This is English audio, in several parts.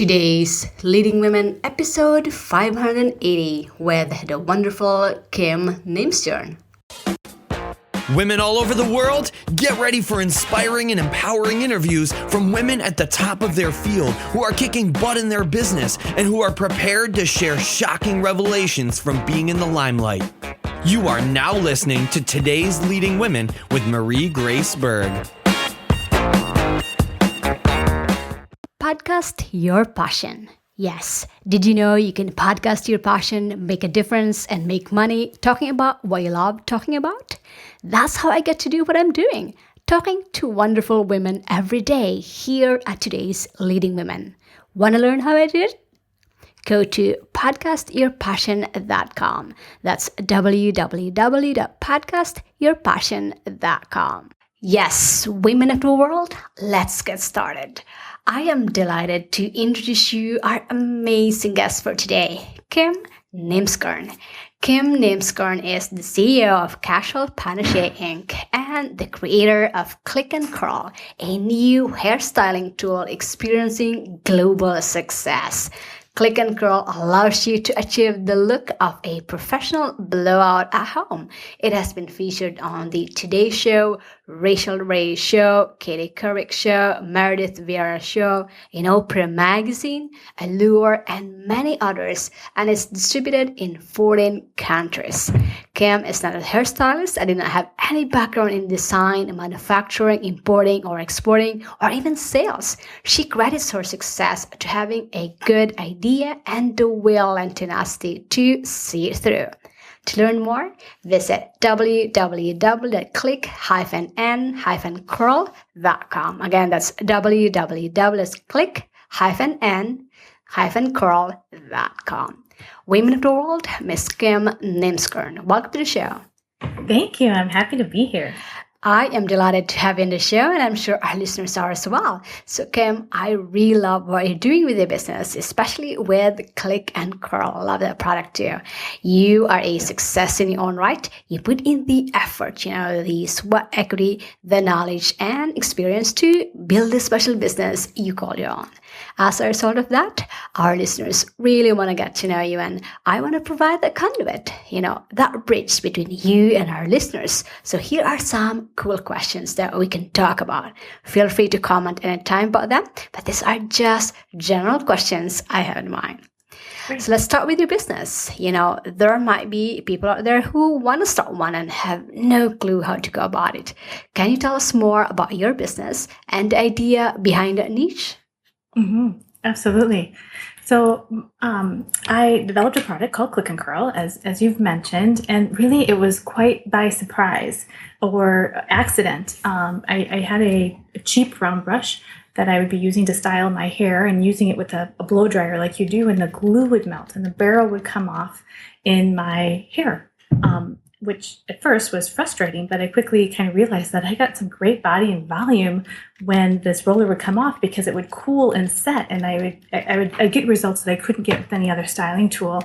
Today's Leading Women episode 580 with the wonderful Kim Nimsgern. Women all over the world, get ready for inspiring and empowering interviews from women at the top of their field who are kicking butt in their business and who are prepared to share shocking revelations from being in the limelight. You are now listening to Today's Leading Women with Marie Grace Berg. Podcast your passion. Yes, did you know you can podcast your passion, make a difference, and make money talking about what you love talking about? That's how I get to do what I'm doing, talking to wonderful women every day here at Today's Leading Women. Want to learn how I do it? Go to podcastyourpassion.com. That's www.podcastyourpassion.com. Yes, women of the world, let's get started. I am delighted to introduce you our amazing guest for today, Kim Nimsgern. Kim Nimsgern is the CEO of Casual Panache Inc. and the creator of Click and Curl, a new hairstyling tool experiencing global success. Click and Curl allows you to achieve the look of a professional blowout at home. It has been featured on the Today Show, Rachael Ray Show, Couric Show, Meredith Vieira Show, in Oprah Magazine, Allure, and many others, and is distributed in 14 countries. Kim is not a hairstylist. I did not have any background in design, manufacturing, importing, or exporting, or even sales. She credits her success to having a good idea and the will and tenacity to see it through. To learn more, visit www.click-n-curl.com. Again, that's www.click-n-curl.com. Women of the World, Miss Kim Nimsgern. Welcome to the show. Thank you. I'm happy to be here. I am delighted to have you on the show, and I'm sure our listeners are as well. So, Kim, I really love what you're doing with your business, especially with Click and Curl. I love that product too. You are a success in your own right. You put in the effort, the sweat equity, the knowledge, and experience to build a special business you call your own. As a result of that, our listeners really want to get to know you, and I want to provide that conduit, that bridge between you and our listeners. So here are some cool questions that we can talk about. Feel free to comment anytime about them, but these are just general questions I have in mind. Great. So let's start with your business. There might be people out there who want to start one and have no clue how to go about it. Can you tell us more about your business and the idea behind that niche? Mm-hmm. Absolutely. So I developed a product called Click and Curl, as you've mentioned, and really it was quite by surprise or accident. I had a cheap round brush that I would be using to style my hair and using it with a blow dryer like you do, and the glue would melt and the barrel would come off in my hair, which at first was frustrating, but I quickly kind of realized that I got some great body and volume when this roller would come off because it would cool and set, and I'd get results that I couldn't get with any other styling tool.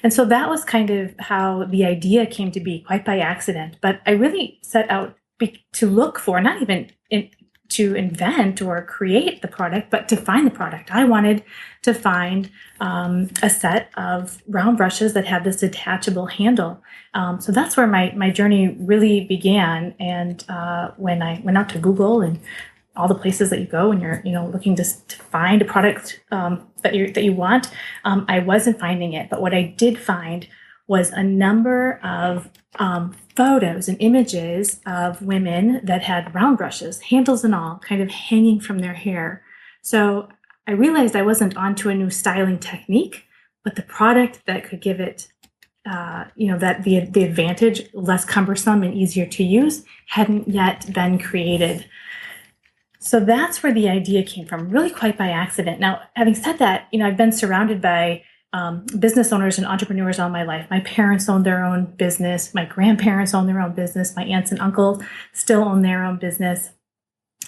And so that was kind of how the idea came to be, quite by accident. But I really set out to look for, not even to invent or create the product, but to find the product. I wanted to find a set of round brushes that had this detachable handle. So that's where my journey really began. And when I went out to Google and all the places that you go when you're looking to find a product that you want, I wasn't finding it. But what I did find was a number of photos and images of women that had round brushes, handles and all, kind of hanging from their hair. So I realized I wasn't onto a new styling technique, but the product that could give it, that the advantage, less cumbersome and easier to use, hadn't yet been created. So that's where the idea came from, really quite by accident. Now, having said that, I've been surrounded by business owners and entrepreneurs all my life. My parents owned their own business. My grandparents owned their own business. My aunts and uncles still own their own business.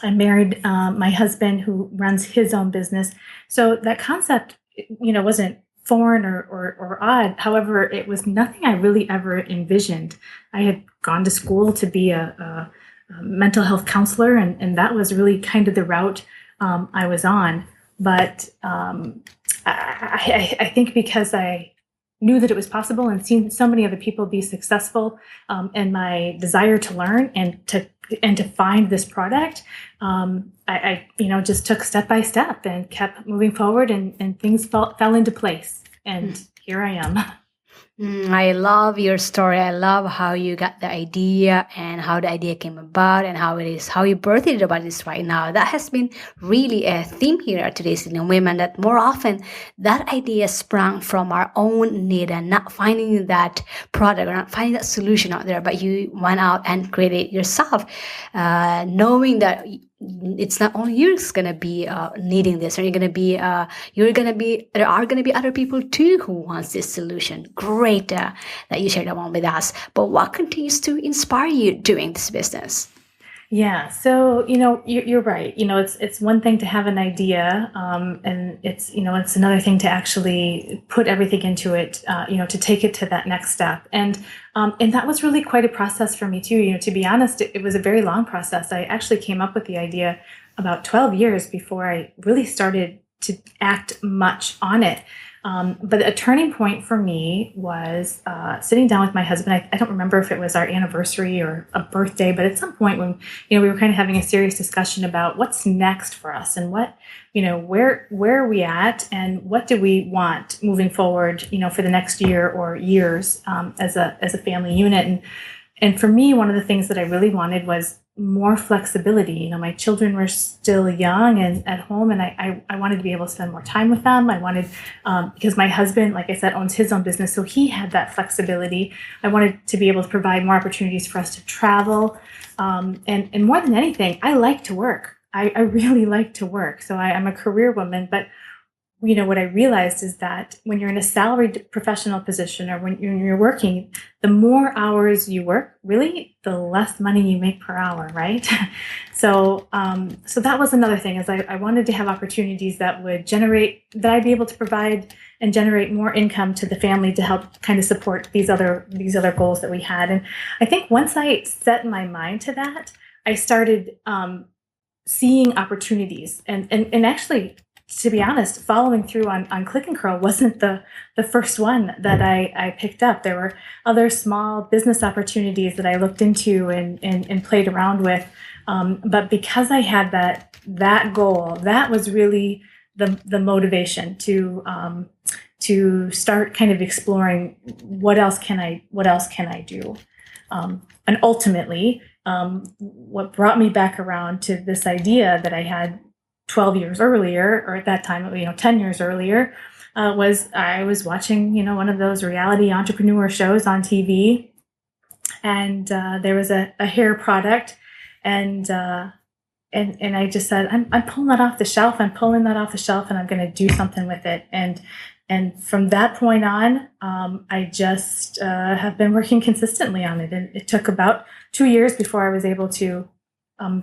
I married my husband who runs his own business. So that concept, wasn't foreign or odd. However, it was nothing I really ever envisioned. I had gone to school to be a mental health counselor, and that was really kind of the route I was on. But I think because I knew that it was possible and seen so many other people be successful, and my desire to learn and to find this product, I just took step by step and kept moving forward, and things fell into place. And here I am. I love your story. I love how you got the idea and how the idea came about and how you birthed it about this right now. That has been really a theme here at Today's Indian Women, that more often that idea sprang from our own need and not finding that product or not finding that solution out there, but you went out and created it yourself, knowing that it's not only you're going to be needing this, or there are going to be other people too who wants this solution. Great that you shared that one with us. But what continues to inspire you doing this business? Yeah, so you're right. It's one thing to have an idea, and it's another thing to actually put everything into it. To take it to that next step, and that was really quite a process for me too. To be honest, it was a very long process. I actually came up with the idea about 12 years before I really started to act much on it. But a turning point for me was sitting down with my husband. I don't remember if it was our anniversary or a birthday, but at some point when we were kind of having a serious discussion about what's next for us and what where are we at and what do we want moving forward for the next year or years as a family unit. And for me, one of the things that I really wanted was more flexibility. My children were still young and at home, and I wanted to be able to spend more time with them. I wanted, because my husband, like I said, owns his own business, so he had that flexibility. I wanted to be able to provide more opportunities for us to travel. And more than anything, I like to work. I really like to work. So I'm a career woman, but what I realized is that when you're in a salaried professional position, or when you're working, the more hours you work, really, the less money you make per hour, right? So that was another thing, is I wanted to have opportunities that I'd be able to provide and generate more income to the family to help kind of support these other goals that we had. And I think once I set my mind to that, I started seeing opportunities, and actually, to be honest, following through on Click and Curl wasn't the first one that I picked up. There were other small business opportunities that I looked into and played around with. But because I had that goal, that was really the motivation to start kind of exploring what else can I do. And ultimately, what brought me back around to this idea that I had 12 years earlier, or at that time, 10 years earlier, was I was watching, one of those reality entrepreneur shows on TV, and there was a hair product, and I just said, I'm pulling that off the shelf. I'm pulling that off the shelf, and I'm going to do something with it. And from that point on, I just have been working consistently on it. And it took about 2 years before I was able to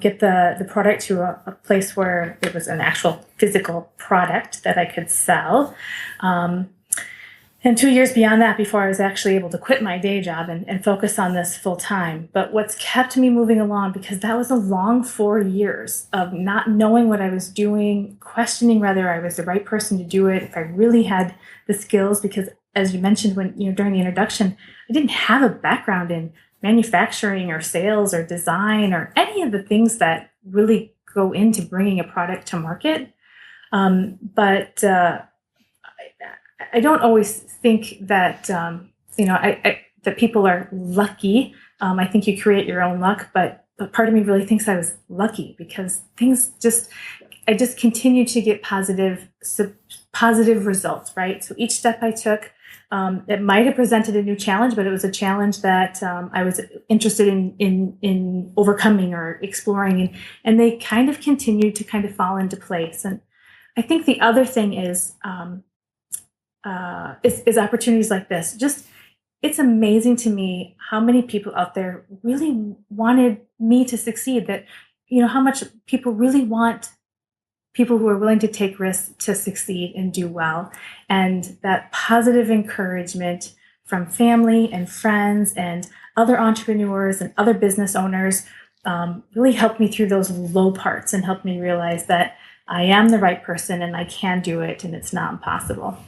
get the product to a place where it was an actual physical product that I could sell. And 2 years beyond that before I was actually able to quit my day job and focus on this full time. But what's kept me moving along, because that was a long 4 years of not knowing what I was doing, questioning whether I was the right person to do it, if I really had the skills, because as you mentioned during the introduction, I didn't have a background in manufacturing or sales or design or any of the things that really go into bringing a product to market. But I don't always think that, that people are lucky. I think you create your own luck, but part of me really thinks I was lucky, because I just continued to get positive results, right? So each step I took, it might have presented a new challenge, but it was a challenge that I was interested in overcoming or exploring, and they kind of continued to kind of fall into place. And I think the other thing is opportunities like this. Just, it's amazing to me how many people out there really wanted me to succeed. That how much people really want people who are willing to take risks to succeed and do well. And that positive encouragement from family and friends and other entrepreneurs and other business owners really helped me through those low parts and helped me realize that I am the right person and I can do it and it's not impossible.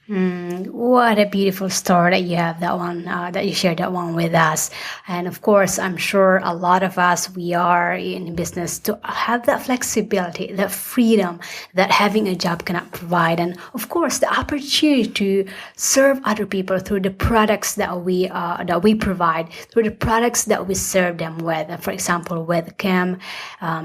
What a beautiful story that you have that one, that you shared that one with us. And of course, I'm sure a lot of us, we are in business to have that flexibility, that freedom that having a job cannot provide. And of course, the opportunity to serve other people through the products that we provide, through the products that we serve them with. And for example, with Kim,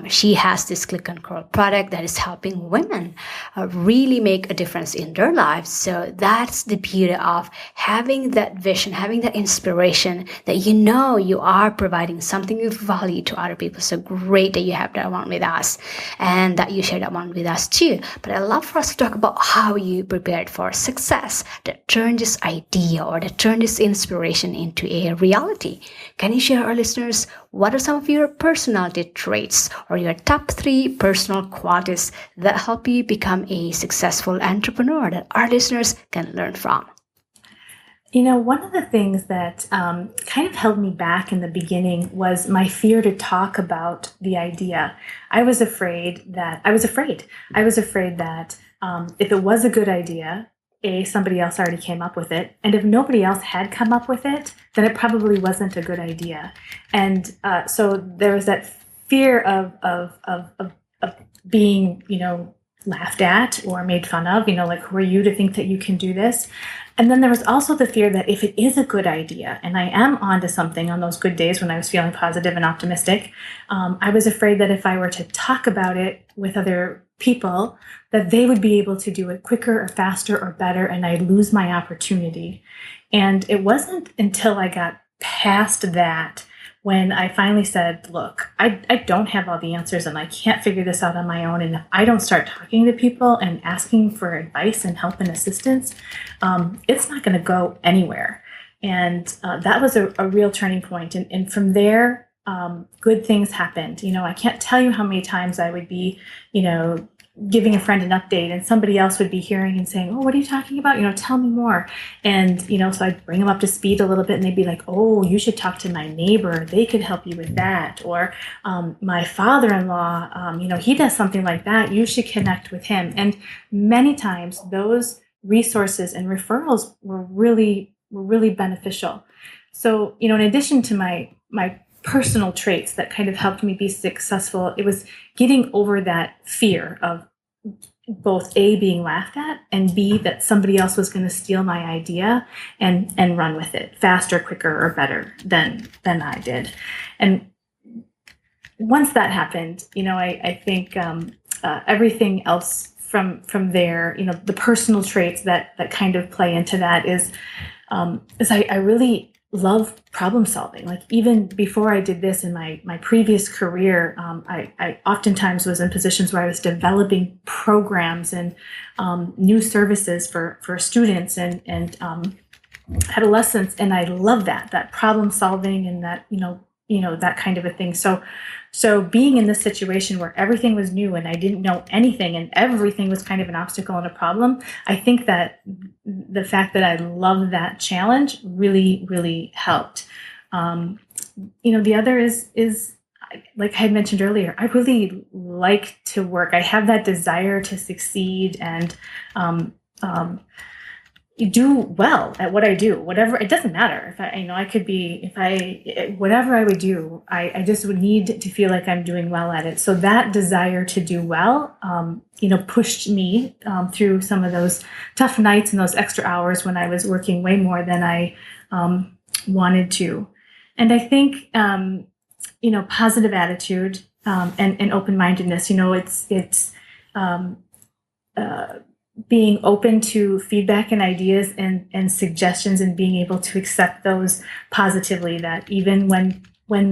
she has this click and curl product that is helping women really make a difference in their lives. So that's the beauty of having that vision, having that inspiration that you are providing something of value to other people. So great that you have that one with us and that you share that one with us too. But I'd love for us to talk about how you prepared for success that turned this idea or that turned this inspiration into a reality. Can you share our listeners what are some of your personality traits or your top 3 personal qualities that help you become a successful entrepreneur that our listeners can learn from? One of the things that kind of held me back in the beginning was my fear to talk about the idea. I was afraid that if it was a good idea, somebody else already came up with it. And if nobody else had come up with it, then it probably wasn't a good idea. And so there was that fear of being, laughed at or made fun of, like, who are you to think that you can do this? And then there was also the fear that if it is a good idea and I am onto something on those good days when I was feeling positive and optimistic, I was afraid that if I were to talk about it with other people, that they would be able to do it quicker or faster or better, and I'd lose my opportunity. And it wasn't until I got past that when I finally said, look, I don't have all the answers and I can't figure this out on my own. And if I don't start talking to people and asking for advice and help and assistance, it's not going to go anywhere. And that was a real turning point. And from there, good things happened. I can't tell you how many times I would be, giving a friend an update and somebody else would be hearing and saying, oh, what are you talking about? Tell me more. And, so I'd bring them up to speed a little bit and they'd be like, oh, you should talk to my neighbor. They could help you with that. Or my father-in-law, he does something like that. You should connect with him. And many times those resources and referrals were really beneficial. So, in addition to my personal traits that kind of helped me be successful, it was getting over that fear of both A, being laughed at, and B, that somebody else was going to steal my idea and run with it faster, quicker, or better than I did. And once that happened, I think everything else from there, the personal traits that kind of play into that is I really love problem solving. Like even before I did this in my previous career, I oftentimes was in positions where I was developing programs and new services for students and adolescents, and I love that problem solving and that that kind of a thing. So being in this situation where everything was new and I didn't know anything and everything was kind of an obstacle and a problem, I think that the fact that I love that challenge really, really helped. The other is like I had mentioned earlier, I really like to work. I have that desire to succeed and do well at what I do. Whatever, it doesn't matter whatever I would do, I just would need to feel like I'm doing well at it. So that desire to do well, pushed me through some of those tough nights and those extra hours when I was working way more than I wanted to. And I think, positive attitude and open-mindedness, it's being open to feedback and ideas and suggestions and being able to accept those positively, that even when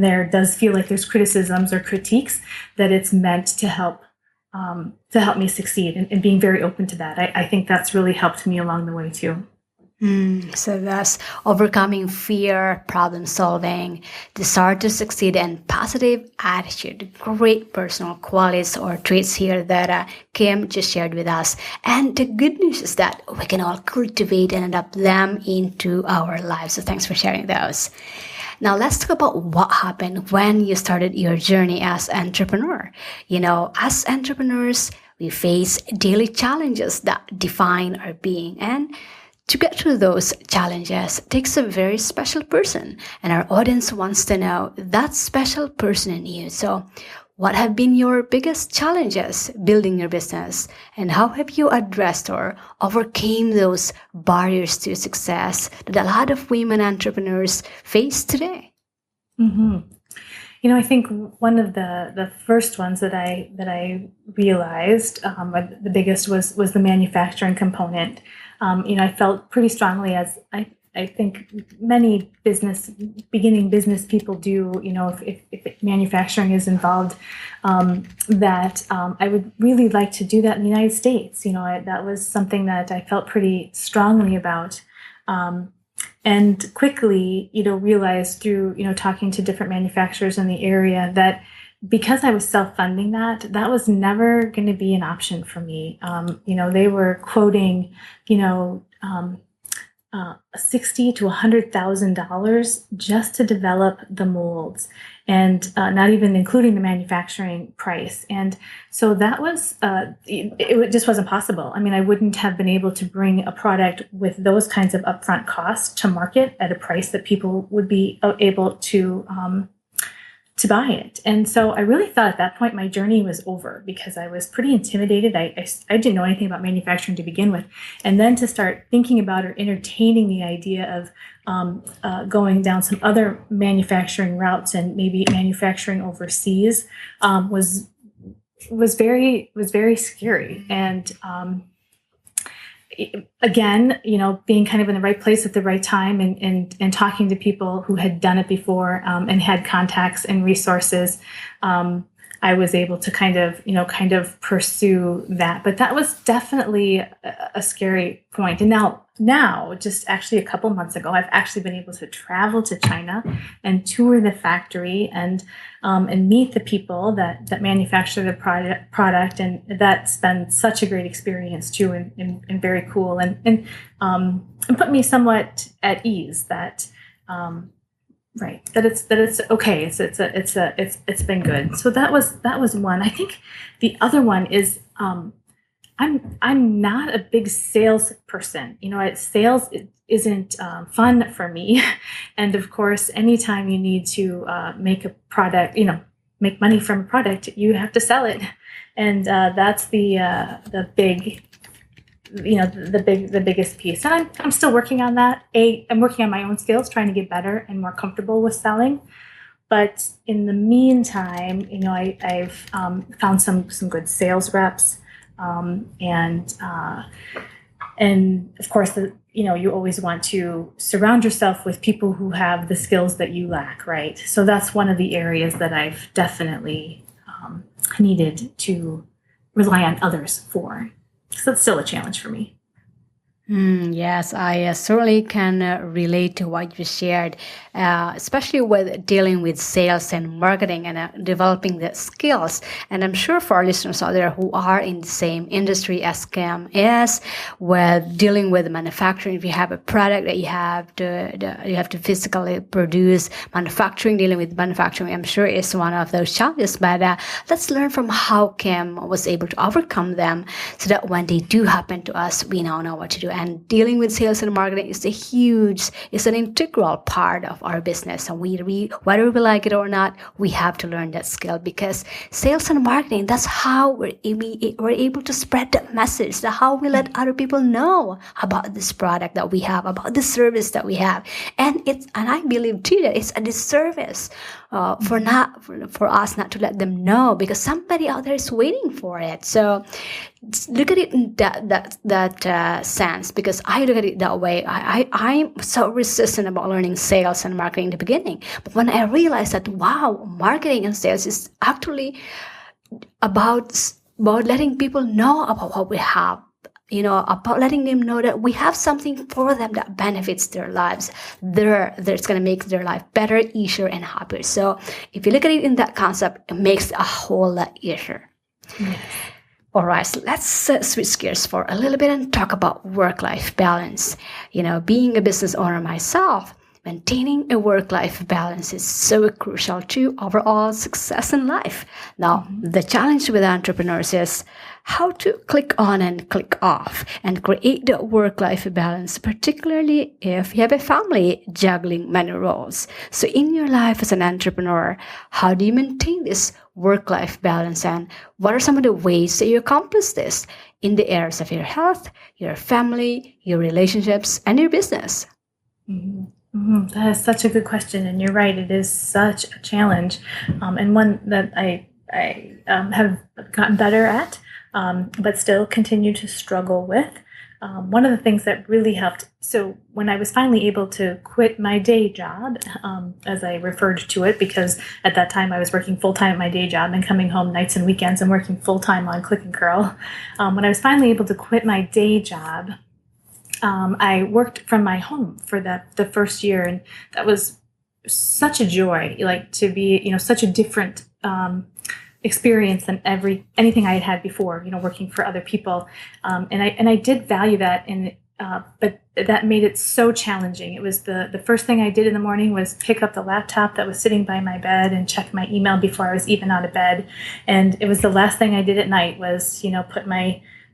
there does feel like there's criticisms or critiques, that it's meant to help me succeed, and being very open to that. I think that's really helped me along the way too. So that's overcoming fear, problem solving, desire to succeed, and positive attitude. Great personal qualities or traits here that Kim just shared with us. And the good news is that we can all cultivate and adapt them into our lives. So thanks for sharing those. Now let's talk about what happened when you started your journey as an entrepreneur. As entrepreneurs, We face daily challenges that define our being, and to get through those challenges takes a very special person, and our audience wants to know that special person in you. So what have been your biggest challenges building your business, and how have you addressed or overcame those barriers to success that a lot of women entrepreneurs face today? Mm-hmm. I think one of the first ones that I realized, the biggest was the manufacturing component. I felt pretty strongly, as I think many beginning business people do, if manufacturing is involved, that I would really like to do that in the United States. That was something that I felt pretty strongly about. And quickly, realized through, talking to different manufacturers in the area that because I was self-funding that was never going to be an option for me. They were quoting, $60,000 to $100,000 just to develop the molds, and not even including the manufacturing price. And so that was, it just wasn't possible. I mean, I wouldn't have been able to bring a product with those kinds of upfront costs to market at a price that people would be able to buy it. And so I really thought at that point my journey was over, because I was pretty intimidated. I didn't know anything about manufacturing to begin with. And then to start thinking about or entertaining the idea of going down some other manufacturing routes and maybe manufacturing overseas was very scary. And again, being kind of in the right place at the right time and talking to people who had done it before and had contacts and resources, I was able to kind of pursue that. But that was definitely a scary point. And now, just actually a couple months ago, I've actually been able to travel to China and tour the factory and meet the people that manufacture the product, and that's been such a great experience too, and very cool, and put me somewhat at ease that that it's okay. It's been good. So that was one. I think the other one is I'm not a big sales person. Sales isn't fun for me. And of course, anytime you need to make a product, make money from a product, you have to sell it. And that's the biggest piece. And I'm still working on that. I'm working on my own skills, trying to get better and more comfortable with selling. But in the meantime, I've found some good sales reps. And of course, you always want to surround yourself with people who have the skills that you lack, right? So that's one of the areas that I've definitely needed to rely on others for. So it's still a challenge for me. Yes, I certainly can relate to what you shared, especially with dealing with sales and marketing and developing the skills. And I'm sure for our listeners out there who are in the same industry as Kim is, with dealing with manufacturing, if you have a product that you have to physically produce, dealing with manufacturing, I'm sure is one of those challenges. But let's learn from how Kim was able to overcome them, so that when they do happen to us, we now know what to do. And dealing with sales and marketing is an integral part of our business. And whether we like it or not, we have to learn that skill, because sales and marketing, that's how we're able to spread that message. That's how we let other people know about this product that we have, about the service that we have. And I believe too that it's a disservice for us not to let them know, because somebody out there is waiting for it. So look at it in that sense, because I look at it that way. I'm so resistant about learning sales and marketing in the beginning. But when I realized that, wow, marketing and sales is actually about letting people know about what we have, about letting them know that we have something for them that benefits their lives. That's going to make their life better, easier, and happier. So if you look at it in that concept, it makes a whole lot easier. Yes. All right, so let's switch gears for a little bit and talk about work-life balance. Being a business owner myself, maintaining a work-life balance is so crucial to overall success in life. Now, the challenge with entrepreneurs is how to click on and click off and create the work-life balance, particularly if you have a family juggling many roles. So in your life as an entrepreneur, how do you maintain this work-life balance, and what are some of the ways that you accomplish this in the areas of your health, your family, your relationships, and your business? That is such a good question, and you're right. It is such a challenge, and one that I have gotten better at, but still continue to struggle with. One of the things that really helped, so when I was finally able to quit my day job, as I referred to it, because at that time I was working full-time at my day job and coming home nights and weekends and working full-time on Click and Curl. When I was finally able to quit my day job, I worked from my home for the first year, and that was such a joy, like to be, such a different experience than anything I had had before, working for other people. And I did value that, but that made it so challenging. It was the first thing I did in the morning was pick up the laptop that was sitting by my bed and check my email before I was even out of bed. And it was the last thing I did at night was,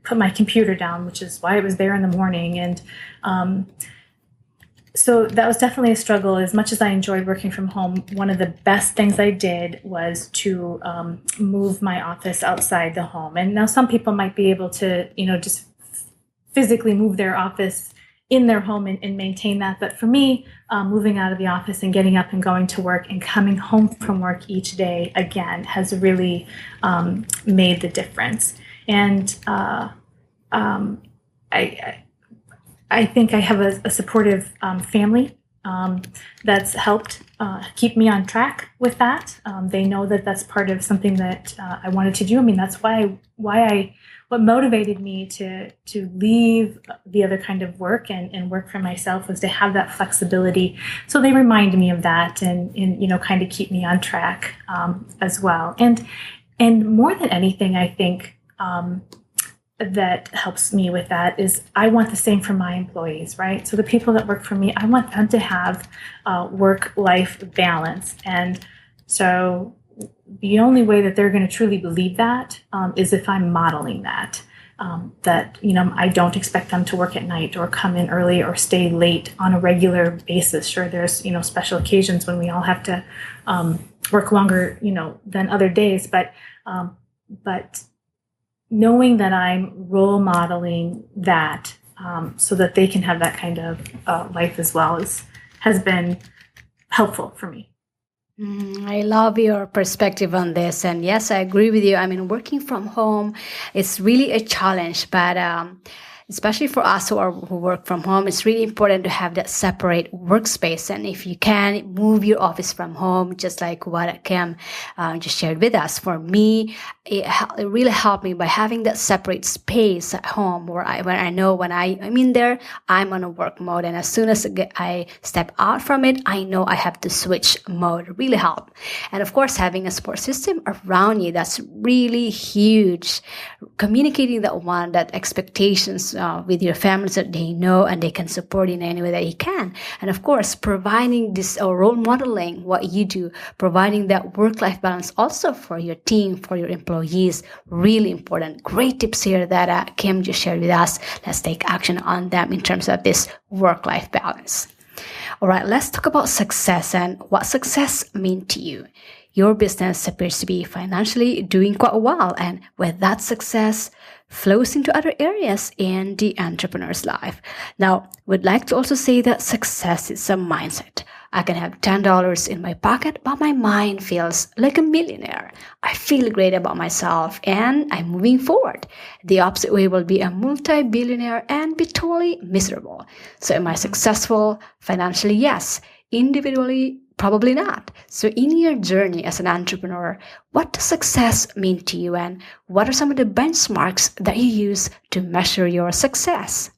put my computer down, which is why it was there in the morning. And so that was definitely a struggle. As much as I enjoyed working from home, one of the best things I did was to move my office outside the home. And now some people might be able to, just physically move their office in their home and maintain that. But for me, moving out of the office and getting up and going to work and coming home from work each day again has really made the difference. And I think I have a supportive family that's helped keep me on track with that. They know that that's part of something that I wanted to do. I mean, that's what motivated me to leave the other kind of work and work for myself was to have that flexibility. So they remind me of that and kind of keep me on track as well. And more than anything, I think that helps me with that is I want the same for my employees, right? So the people that work for me, I want them to have work-life balance. And so the only way that they're going to truly believe that is if I'm modeling that. That, I don't expect them to work at night or come in early or stay late on a regular basis. Sure, there's, special occasions when we all have to work longer, than other days, but knowing that I'm role modeling that so that they can have that kind of life as well has been helpful for me. I love your perspective on this. And yes, I agree with you. I mean, working from home is really a challenge, but especially for us who work from home, it's really important to have that separate workspace. And if you can move your office from home, just like what Kim just shared with us, for me, it really helped me by having that separate space at home where I know when I'm in there, I'm on a work mode. And as soon as I step out from it, I know I have to switch mode. It really helped. And of course, having a support system around you, that's really huge. Communicating that expectations with your family so that they know and they can support you in any way that you can. And of course, providing this role modeling what you do, providing that work-life balance also for your team, for your employees, really important. Great tips here that Kim just shared with us. Let's take action on them in terms of this work-life balance. All right, let's talk about success and what success means to you. Your business appears to be financially doing quite well, and with that success flows into other areas in the entrepreneur's life. Now, we'd like to also say that success is a mindset. I can have $10 in my pocket, but my mind feels like a millionaire. I feel great about myself and I'm moving forward. The opposite way will be a multi-billionaire and be totally miserable. So am I successful financially? Yes. Individually, probably not. So in your journey as an entrepreneur, what does success mean to you, and what are some of the benchmarks that you use to measure your success?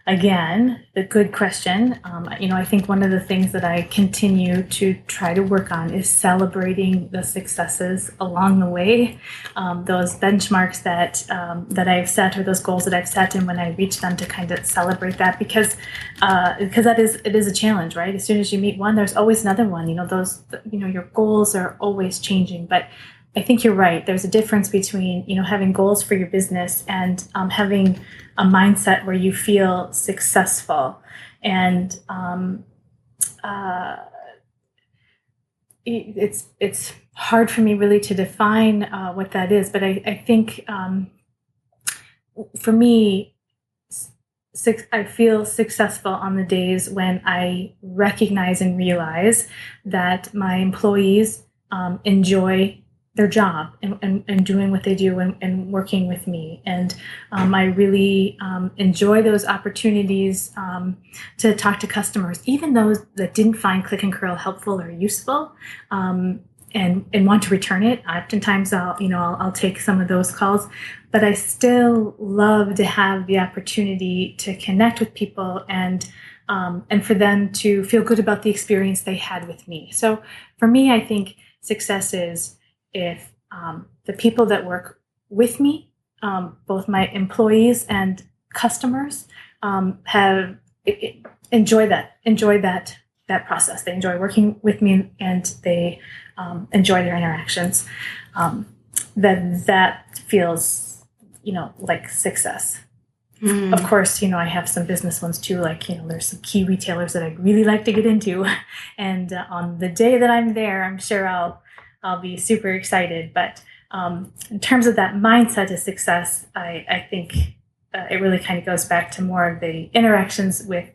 again, a good question. I think one of the things that I continue to try to work on is celebrating the successes along the way, those benchmarks that I've set, or those goals that I've set, and when I reach them, to kind of celebrate that, because it is a challenge, right? As soon as you meet one, there's always another one. Your goals are always changing, but I think you're right. There's a difference between, having goals for your business and having a mindset where you feel successful. And it's hard for me really to define what that is. But I think for me, I feel successful on the days when I recognize and realize that my employees enjoy their job and doing what they do and working with me. And I really enjoy those opportunities to talk to customers, even those that didn't find Click and Curl helpful or useful, and want to return it. Oftentimes I'll take some of those calls, but I still love to have the opportunity to connect with people and for them to feel good about the experience they had with me. So for me, I think success is if the people that work with me, both my employees and customers, have enjoy that process. They enjoy working with me, and they enjoy their interactions. That feels, like success. Of course, I have some business ones too, like, there's some key retailers that I'd really like to get into. And on the day that I'm there, I'm sure I'll be super excited. But in terms of that mindset of success, I think it really kind of goes back to more of the interactions with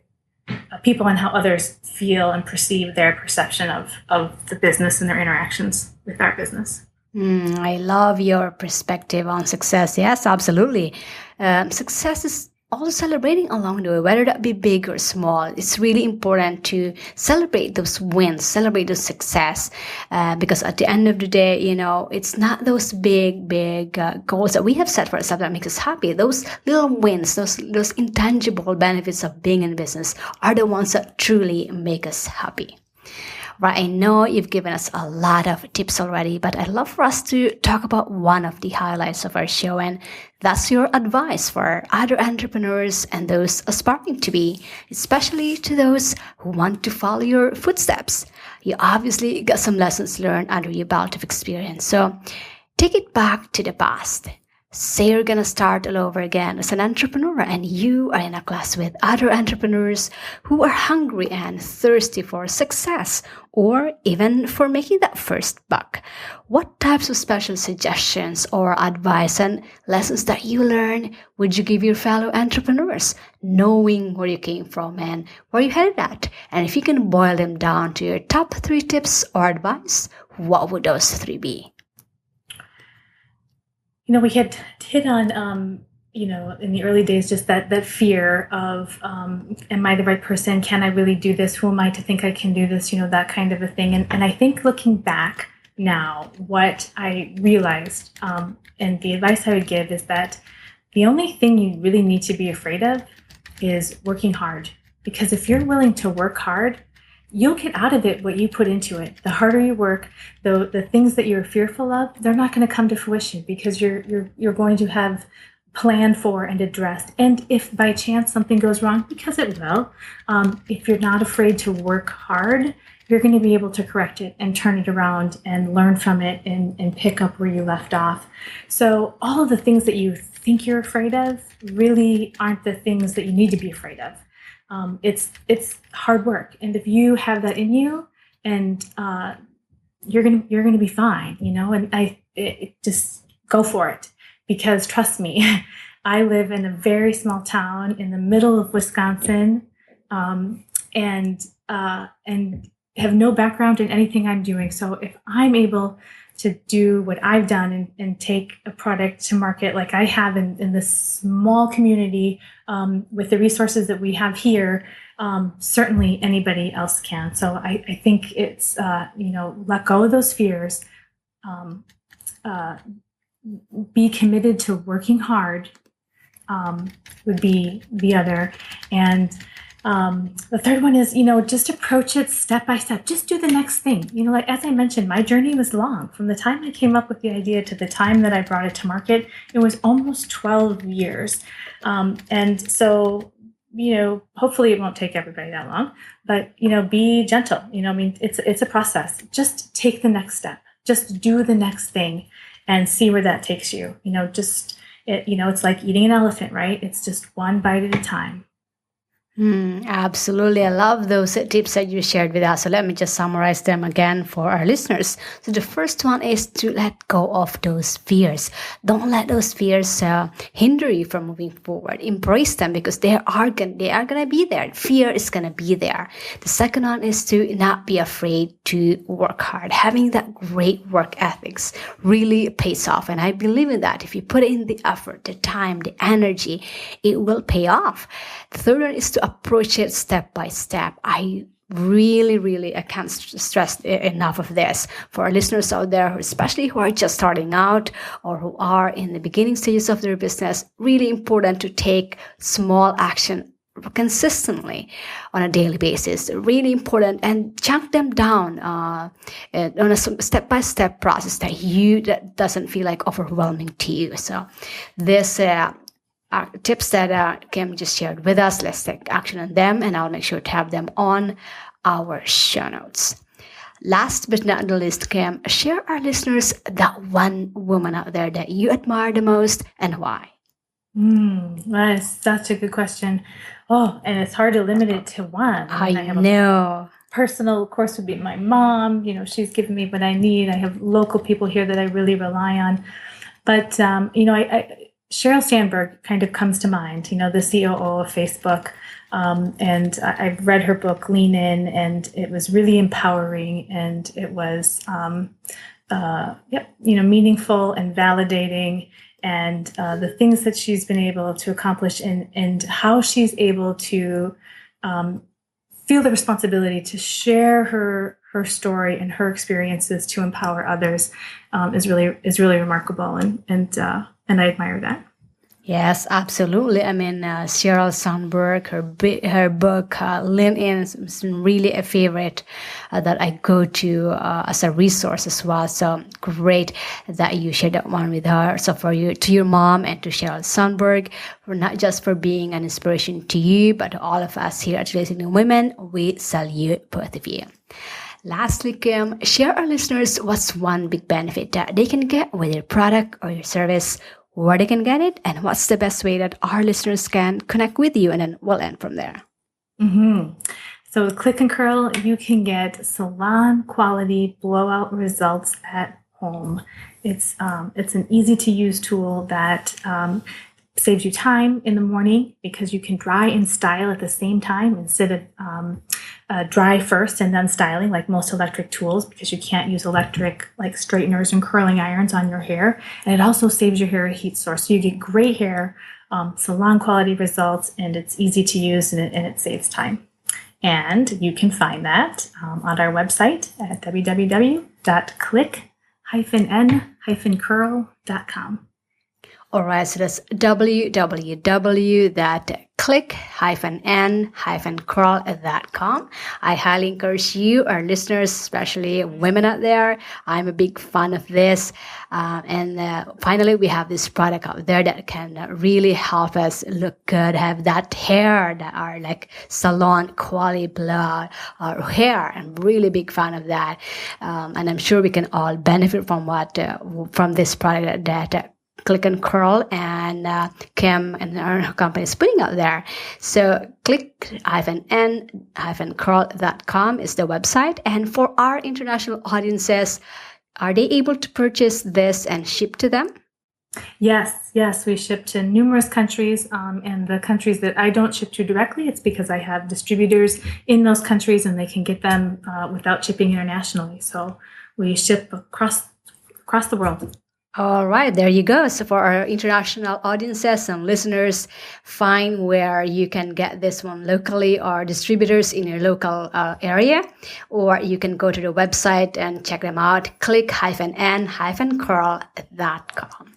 people and how others feel and perceive their perception of the business and their interactions with our business. I love your perspective on success. Yes, absolutely. Success is also celebrating along the way, whether that be big or small. It's really important to celebrate those wins, celebrate those success, because at the end of the day, it's not those big goals that we have set for ourselves that makes us happy. Those little wins, those intangible benefits of being in business are the ones that truly make us happy. Right, I know you've given us a lot of tips already, but I'd love for us to talk about one of the highlights of our show, and that's your advice for other entrepreneurs and those aspiring to be, especially to those who want to follow your footsteps. You obviously got some lessons learned under your belt of experience, so take it back to the past. Say you're going to start all over again as an entrepreneur, and you are in a class with other entrepreneurs who are hungry and thirsty for success, or even for making that first buck. What types of special suggestions or advice and lessons that you learn would you give your fellow entrepreneurs, knowing where you came from and where you headed at? And if you can boil them down to your top 3 tips or advice, what would those 3 be? We had hit on, in the early days, just that fear of, am I the right person? Can I really do this? Who am I to think I can do this? That kind of a thing. And I think looking back now, what I realized, and the advice I would give is that the only thing you really need to be afraid of is working hard. Because if you're willing to work hard, you'll get out of it what you put into it. The harder you work, the things that you're fearful of, they're not going to come to fruition, because you're going to have planned for and addressed. And if by chance something goes wrong, because it will, if you're not afraid to work hard, you're going to be able to correct it and turn it around and learn from it and pick up where you left off. So all of the things that you think you're afraid of really aren't the things that you need to be afraid of. It's hard work, and if you have that in you, and you're gonna be fine, And just go for it, because trust me, I live in a very small town in the middle of Wisconsin, and have no background in anything I'm doing. So if I'm able to do what I've done and take a product to market like I have in this small community, with the resources that we have here, certainly anybody else can. So I think it's, let go of those fears, be committed to working hard, would be the other. And the third one is, just approach it step by step. Just do the next thing. Like as I mentioned, my journey was long. From the time I came up with the idea to the time that I brought it to market, it was almost 12 years. And so, hopefully it won't take everybody that long, but, be gentle. It's a process. Just take the next step. Just do the next thing and see where that takes you. It's like eating an elephant, right? It's just one bite at a time. Absolutely. I love those tips that you shared with us. So let me just summarize them again for our listeners. So the first one is to let go of those fears. Don't let those fears hinder you from moving forward. Embrace them because they are going to be there. Fear is going to be there. The second one is to not be afraid to work hard. Having that great work ethics really pays off. And I believe in that. If you put in the effort, the time, the energy, it will pay off. The third one is to approach it step by step. I can't stress enough of this for our listeners out there, especially who are just starting out or who are in the beginning stages of their business. Really important to take small action consistently on a daily basis. Really important, and chunk them down on a step-by-step process that doesn't feel like overwhelming to you. So this tips that Kim just shared with us, let's take action on them, and I'll make sure to have them on our show notes. Last but not the least, Kim, share our listeners that one woman out there that you admire the most and why. That is such a good question. Oh, and it's hard to limit it to one. I know. Personal, of course, would be my mom. She's given me what I need. I have local people here that I really rely on. But, Sheryl Sandberg kind of comes to mind, the COO of Facebook. And I've read her book, Lean In, and it was really empowering. And it was, meaningful and validating. And the things that she's been able to accomplish and how she's able to feel the responsibility to share her story and her experiences to empower others is really remarkable. And I admire that. Yes, absolutely. I mean, Sheryl Sandberg, her book, Lean In, is really a favorite that I go to as a resource as well. So great that you shared that one with her. So to your mom and to Sheryl Sandberg, not just for being an inspiration to you, but to all of us here at Listening Women, we salute both of you. Lastly, Kim, share our listeners what's one big benefit that they can get with your product or your service, where they can get it, and what's the best way that our listeners can connect with you, and then we'll end from there. So with Click and Curl, you can get salon quality blowout results at home. It's an easy to use tool that saves you time in the morning because you can dry and style at the same time instead of dry first and then styling like most electric tools, because you can't use electric like straighteners and curling irons on your hair. And it also saves your hair a heat source. So you get great hair, salon quality results, and it's easy to use and it saves time. And you can find that on our website at www.click-n-curl.com. All right, so that's www.click-n-curl.com. I highly encourage you, our listeners, especially women out there. I'm a big fan of this. And finally, we have this product out there that can really help us look good, have that hair that are like salon quality blowout hair. I'm really big fan of that. And I'm sure we can all benefit from this product that Click and Curl and Kim and our company is putting out there. So click-n-curl.com is the website. And for our international audiences, are they able to purchase this and ship to them? Yes, we ship to numerous countries, and the countries that I don't ship to directly, it's because I have distributors in those countries and they can get them without shipping internationally. So we ship across the world. All right, there you go. So for our international audiences and listeners, find where you can get this one locally or distributors in your local area, or you can go to the website and check them out, click-n-curl.com.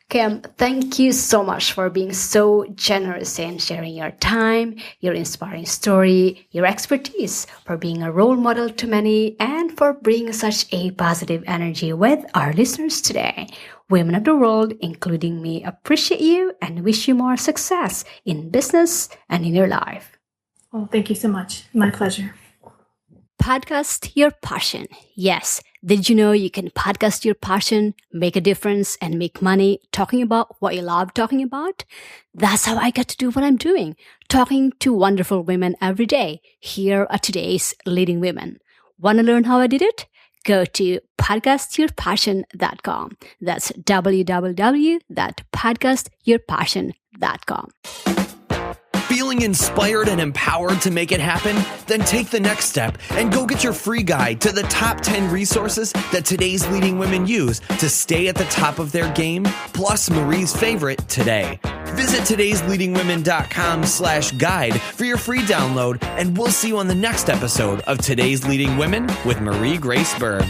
Kim, thank you so much for being so generous and sharing your time, your inspiring story, your expertise, for being a role model to many, and for bringing such a positive energy with our listeners today. Women of the world, including me, appreciate you and wish you more success in business and in your life. Well, thank you so much. My pleasure. Podcast your passion. Yes. Did you know you can podcast your passion, make a difference, and make money talking about what you love talking about? That's how I get to do what I'm doing, talking to wonderful women every day here at today's Leading Women. Want to learn how I did it? Go to podcastyourpassion.com. That's www.podcastyourpassion.com. Feeling inspired and empowered to make it happen? Then take the next step and go get your free guide to the top 10 resources that today's leading women use to stay at the top of their game, plus Marie's favorite today. Visit today'sleadingwomen.com/guide for your free download, and we'll see you on the next episode of Today's Leading Women with Marie Grace Berg.